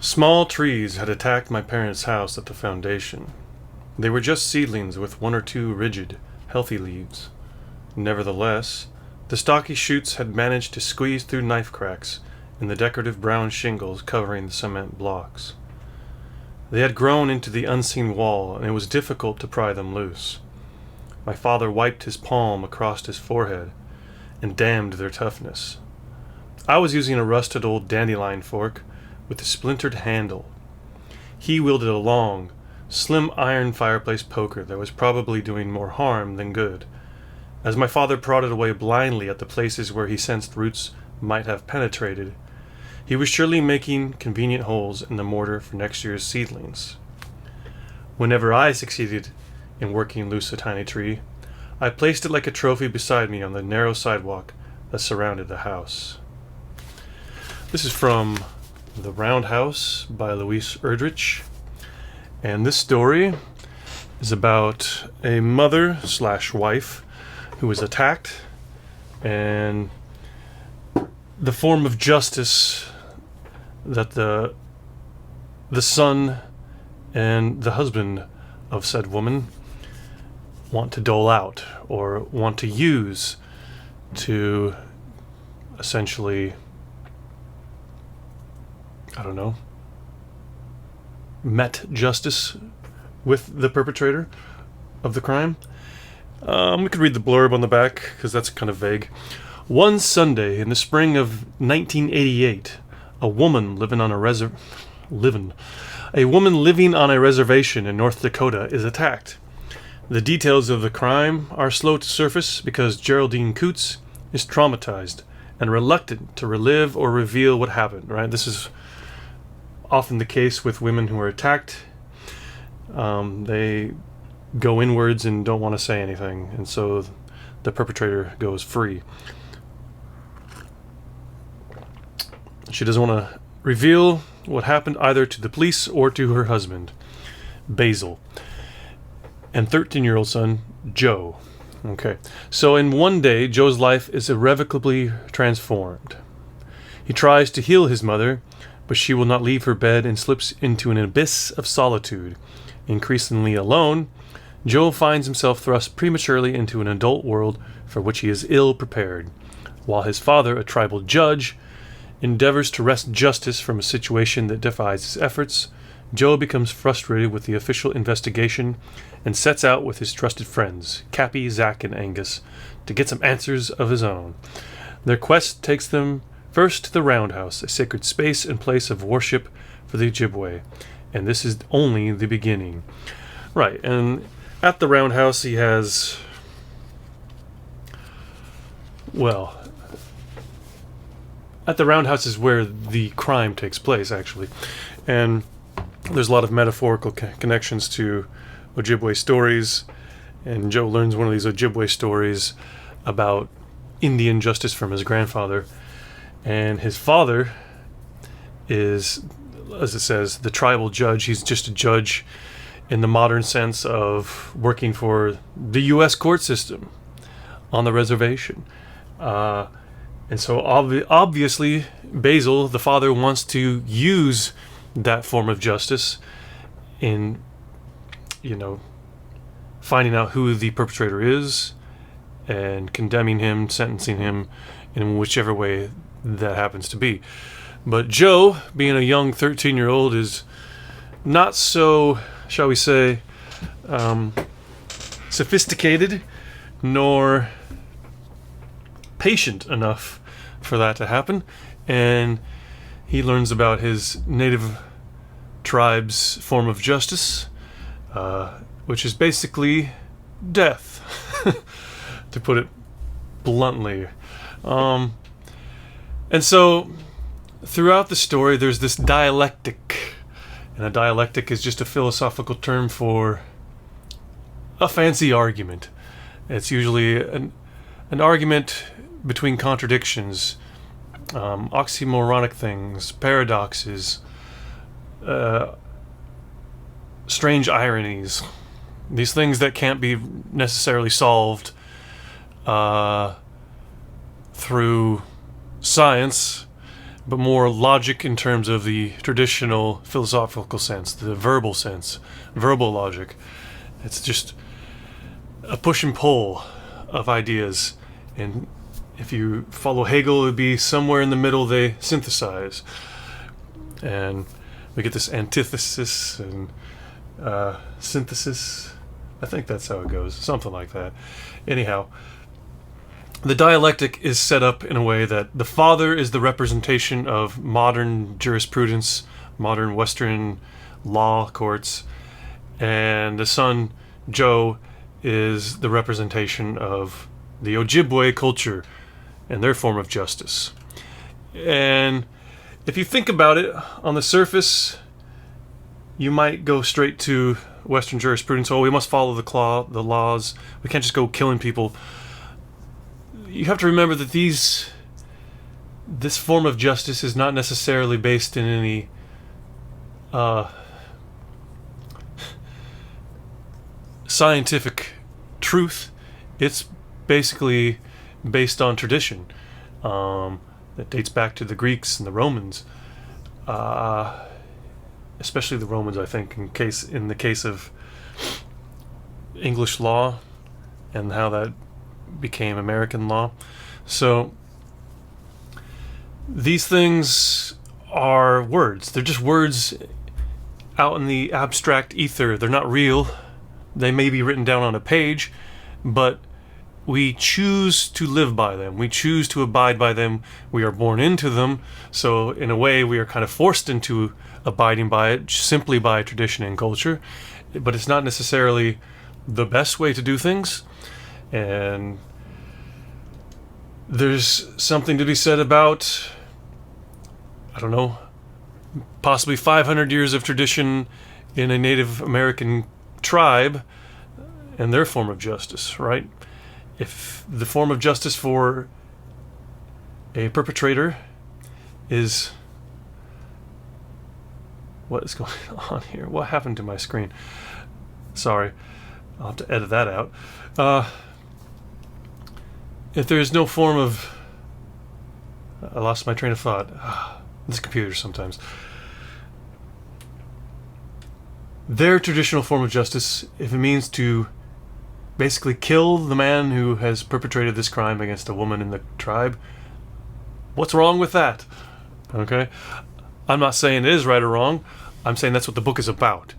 Small trees had attacked my parents' house at the foundation. They were just seedlings with one or two rigid, healthy leaves. Nevertheless, the stocky shoots had managed to squeeze through knife cracks in the decorative brown shingles covering the cement blocks. They had grown into the unseen wall, and it was difficult to pry them loose. My father wiped his palm across his forehead and damned their toughness. I was using a rusted old dandelion fork with a splintered handle. He wielded a long, slim iron fireplace poker that was probably doing more harm than good, as my father prodded away blindly at the places where he sensed roots might have penetrated. He was surely making convenient holes in the mortar for next year's seedlings. Whenever I succeeded in working loose a tiny tree, I placed it like a trophy beside me on the narrow sidewalk that surrounded the house. This is from The Roundhouse by Louise Erdrich, and this story is about a mother/wife who was attacked, and the form of justice that the son and the husband of said woman want to dole out or want to use to essentially, met justice with the perpetrator of the crime. We could read the blurb on the back because that's kind of vague. One Sunday in the spring of 1988, a woman living on a reservation in North Dakota is attacked. The details of the crime are slow to surface because Geraldine Coots is traumatized and reluctant to relive or reveal what happened, right? This is often the case with women who are attacked. They go inwards and don't want to say anything, and so the perpetrator goes free. She doesn't want to reveal what happened either to the police or to her husband, Basil, and 13-year-old son, Joe. Okay, so in one day, Joe's life is irrevocably transformed. He tries to heal his mother, but she will not leave her bed and slips into an abyss of solitude. Increasingly alone, Joe finds himself thrust prematurely into an adult world for which he is ill prepared, while his father, a tribal judge, endeavors to wrest justice from a situation that defies his efforts. Joe becomes frustrated with the official investigation and sets out with his trusted friends, Cappy, Zach, and Angus, to get some answers of his own. Their quest takes them first to the Roundhouse, a sacred space and place of worship for the Ojibwe, and this is only the beginning. Right, and at the Roundhouse he has, at the Roundhouse is where the crime takes place, actually, and there's a lot of metaphorical connections to Ojibwe stories, and Joe learns one of these Ojibwe stories about Indian justice from his grandfather, and his father is, as it says, the tribal judge. He's just a judge in the modern sense of working for the U.S. court system on the reservation. And so obviously, Basil, the father, wants to use that form of justice in, finding out who the perpetrator is and condemning him, sentencing him in whichever way that happens to be. But Joe, being a young 13-year-old, is not so, shall we say, sophisticated nor patient enough for that to happen, and he learns about his native tribe's form of justice, which is basically death, to put it bluntly. And so throughout the story there's this dialectic, and a dialectic is just a philosophical term for a fancy argument. It's usually an argument between contradictions, oxymoronic things, paradoxes, strange ironies, these things that can't be necessarily solved through science, but more logic in terms of the traditional philosophical sense, the verbal sense, verbal logic. It's just a push and pull of ideas, and if you follow Hegel, it would be somewhere in the middle they synthesize, and we get this antithesis and synthesis. I think that's how it goes, something like that. Anyhow, the dialectic is set up in a way that the father is the representation of modern jurisprudence, modern Western law courts, and the son, Joe, is the representation of the Ojibwe culture and their form of justice. And if you think about it, on the surface, you might go straight to Western jurisprudence. Oh, we must follow the laws. We can't just go killing people. You have to remember that this form of justice is not necessarily based in any scientific truth. It's basically based on tradition that dates back to the Greeks and the Romans, especially the Romans, I think, in the case of English law and how that became American law. So these things are words. They're just words out in the abstract ether. They're not real. They may be written down on a page, but we choose to live by them. We choose to abide by them. We are born into them. So in a way, we are kind of forced into abiding by it simply by tradition and culture. But it's not necessarily the best way to do things. And there's something to be said about, I don't know, possibly 500 years of tradition in a Native American tribe and their form of justice, right? If the form of justice for a perpetrator is... What is going on here? What happened to my screen? Sorry, I'll have to edit that out. If there is no form of... I lost my train of thought. This computer sometimes. Their traditional form of justice, if it means to basically kill the man who has perpetrated this crime against a woman in the tribe, what's wrong with that? Okay? I'm not saying it is right or wrong. I'm saying that's what the book is about.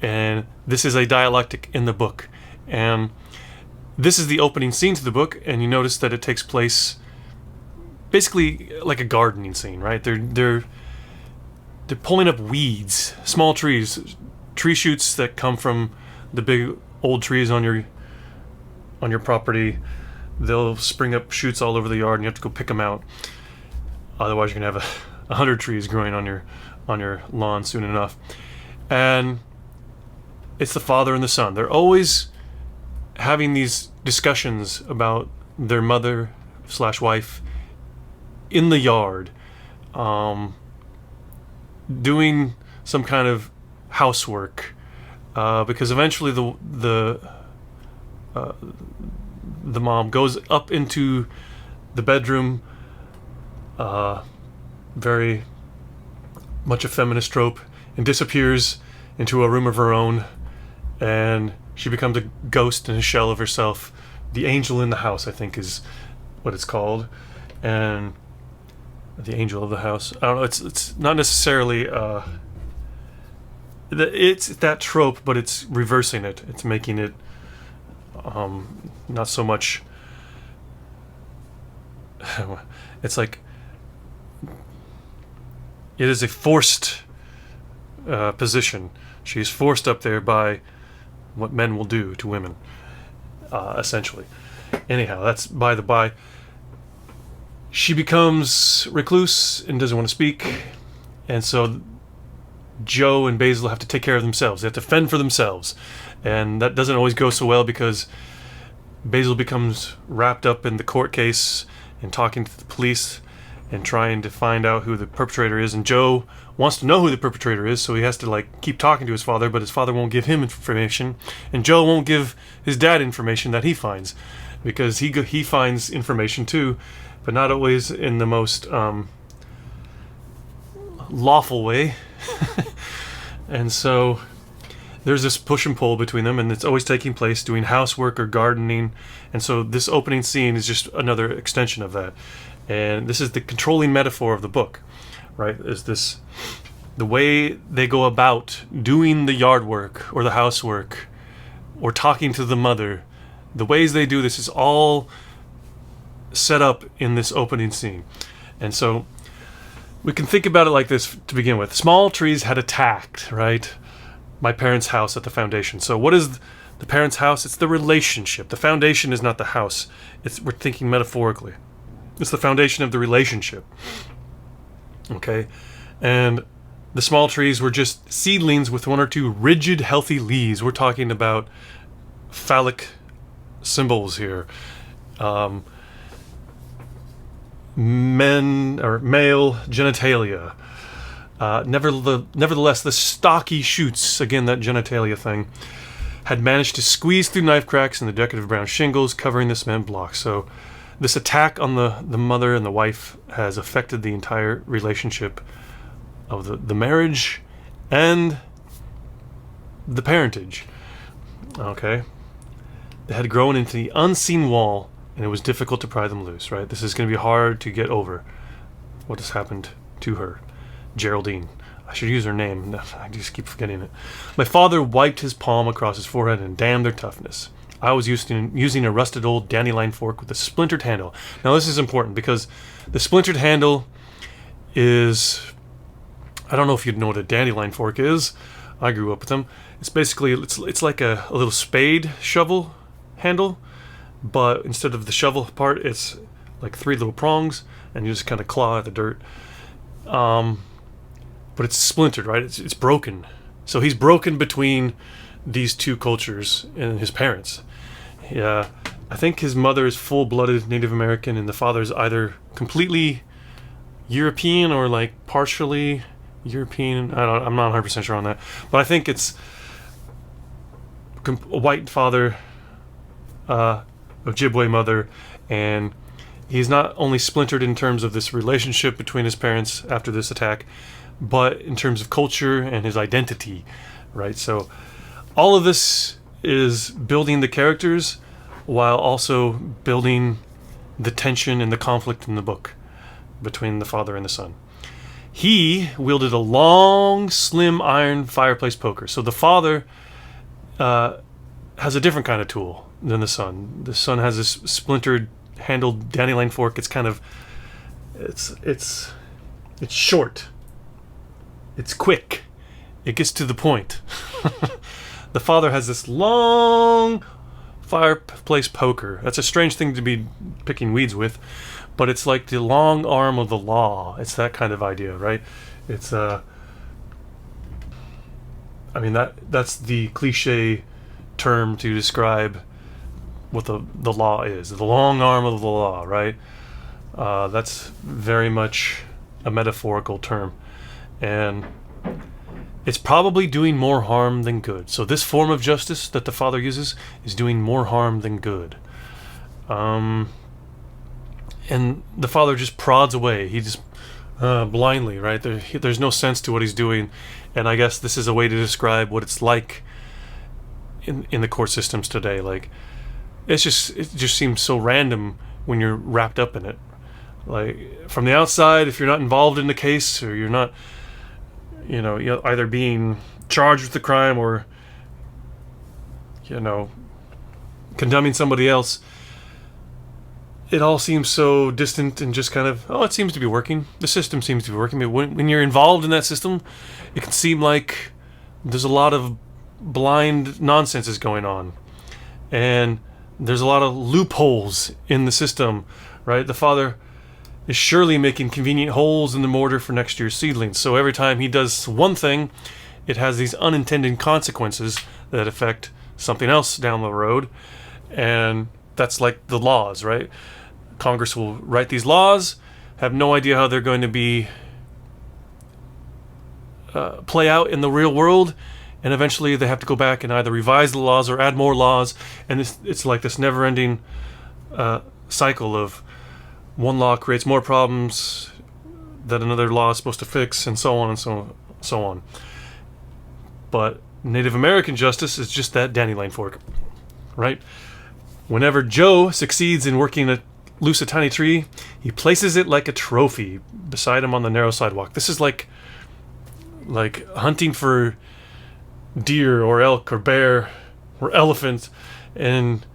And this is a dialectic in the book. And this is the opening scene to the book, and you notice that it takes place basically like a gardening scene, right? They're pulling up weeds, small trees, tree shoots that come from the big old trees on your property. They'll spring up shoots all over the yard, and you have to go pick them out. Otherwise, you're gonna have 100 trees growing on your lawn soon enough. And it's the father and the son. They're always having these discussions about their mother/wife in the yard, doing some kind of housework, because eventually the mom goes up into the bedroom, very much a feminist trope, and disappears into a room of her own, and she becomes a ghost in a shell of herself. The angel in the house, I think, is what it's called. And the angel of the house, I don't know, it's not necessarily it's that trope, but it's reversing it. It's making it not so much it's like it is a forced position. She's forced up there by what men will do to women, essentially. Anyhow, that's by the by. She becomes recluse and doesn't want to speak, and so Joe and Basil have to take care of themselves. They have to fend for themselves, and that doesn't always go so well because Basil becomes wrapped up in the court case and talking to the police and trying to find out who the perpetrator is, and Joe wants to know who the perpetrator is, so he has to keep talking to his father, but his father won't give him information, and Joe won't give his dad information that he finds, because he finds information too, but not always in the most lawful way. And so there's this push and pull between them, and it's always taking place doing housework or gardening. And so this opening scene is just another extension of that. And this is the controlling metaphor of the book, right? Is this the way they go about doing the yard work or the housework or talking to the mother. The ways they do this is all set up in this opening scene. And so we can think about it like this to begin with. Small trees had attacked, right, my parents' house at the foundation. So what is the parents' house? It's the relationship. The foundation is not the house. We're thinking metaphorically. It's the foundation of the relationship. Okay? And the small trees were just seedlings with one or two rigid, healthy leaves. We're talking about phallic symbols here. Men or male genitalia. Nevertheless, the stocky shoots, again that genitalia thing, had managed to squeeze through knife cracks in the decorative brown shingles covering the cement block. So this attack on the mother and the wife has affected the entire relationship of the marriage and the parentage. Okay? They had grown into the unseen wall, and it was difficult to pry them loose, right? This is going to be hard to get over what has happened to her. Geraldine. I should use her name. I just keep forgetting it. My father wiped his palm across his forehead and damned their toughness. I was using a rusted old dandelion fork with a splintered handle. Now this is important because the splintered handle is... I don't know if you'd know what a dandelion fork is. I grew up with them. It's basically, it's like a little spade shovel handle, but instead of the shovel part, it's like 3 little prongs, and you just kind of claw at the dirt. But it's splintered, right? It's broken. So he's broken between these two cultures and his parents. Yeah, I think his mother is full-blooded Native American, and the father is either completely European or like partially European. I'm not 100% sure on that, but I think it's a white father, Ojibwe mother, and he's not only splintered in terms of this relationship between his parents after this attack, but in terms of culture and his identity, right? So all of this is building the characters while also building the tension and the conflict in the book between the father and the son. He wielded a long, slim iron fireplace poker. So the father has a different kind of tool than the son. The son has this splintered handled dandelion fork. It's kind of it's short. It's quick. It gets to the point. The father has this long fireplace poker. That's a strange thing to be picking weeds with, but it's like the long arm of the law. It's that kind of idea, right? It's I mean that's the cliche term to describe what the law is. The long arm of the law, right? That's very much a metaphorical term. And it's probably doing more harm than good. So this form of justice that the father uses is doing more harm than good. And the father just prods away. He just blindly, right? There's no sense to what he's doing. And I guess this is a way to describe what it's like in the court systems today. Like it just seems so random when you're wrapped up in it. Like from the outside, if you're not involved in the case or you're not, you're either being charged with the crime or, condemning somebody else, it all seems so distant and just kind of, it seems to be working. The system seems to be working. But when you're involved in that system, it can seem like there's a lot of blind nonsense is going on. And there's a lot of loopholes in the system, right? The father is surely making convenient holes in the mortar for next year's seedlings. So every time he does one thing, it has these unintended consequences that affect something else down the road. And that's like the laws, right? Congress will write these laws, have no idea how they're going to be play out in the real world, and eventually they have to go back and either revise the laws or add more laws. And it's like this never-ending cycle of one law creates more problems, that another law is supposed to fix, and so on and so on. But Native American justice is just that dandelion fork, right? Whenever Joe succeeds in working loose a tiny tree, he places it like a trophy beside him on the narrow sidewalk. This is like hunting for deer or elk or bear or elephant, and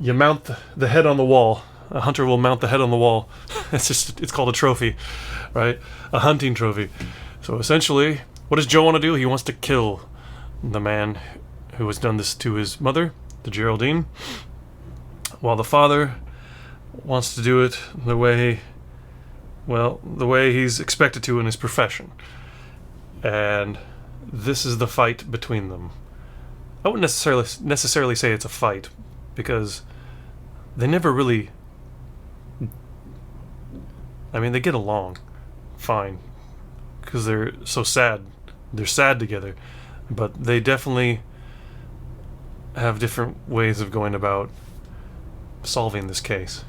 you mount the head on the wall. A hunter will mount the head on the wall. It's called a trophy, right? A hunting trophy. So essentially, what does Joe want to do? He wants to kill the man who has done this to his mother, the Geraldine, while the father wants to do it the way he's expected to in his profession. And this is the fight between them. I wouldn't necessarily say it's a fight, because they never really... I mean, they get along fine, because they're so sad. They're sad together. But they definitely have different ways of going about solving this case.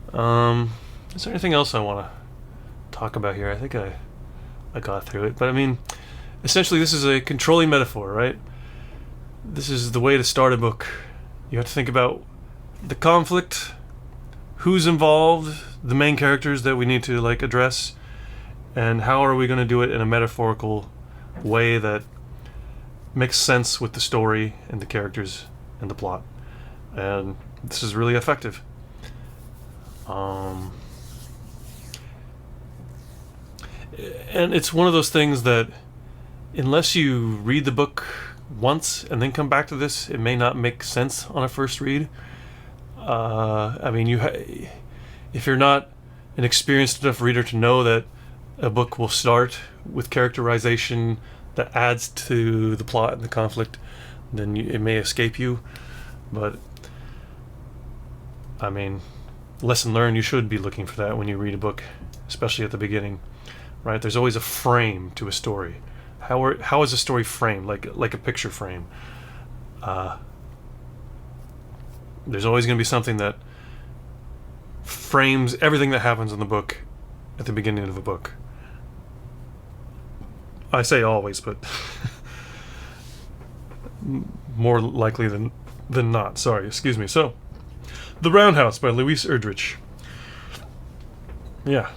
Is there anything else I want to talk about here? I think I got through it. But I mean, essentially this is a controlling metaphor, right? This is the way to start a book. You have to think about the conflict, who's involved, the main characters that we need to address, and how are we going to do it in a metaphorical way that makes sense with the story and the characters and the plot. And this is really effective. And it's one of those things that unless you read the book once and then come back to this, it may not make sense on a first read. I mean, if you're not an experienced enough reader to know that a book will start with characterization that adds to the plot and the conflict, then it may escape you. But I mean, lesson learned, you should be looking for that when you read a book, especially at the beginning, right? There's always a frame to a story. How is a story framed? Like a picture frame. There's always going to be something that frames everything that happens in the book at the beginning of a book. I say always, but more likely than not. Sorry, excuse me. So, The Roundhouse by Louise Erdrich. Yeah.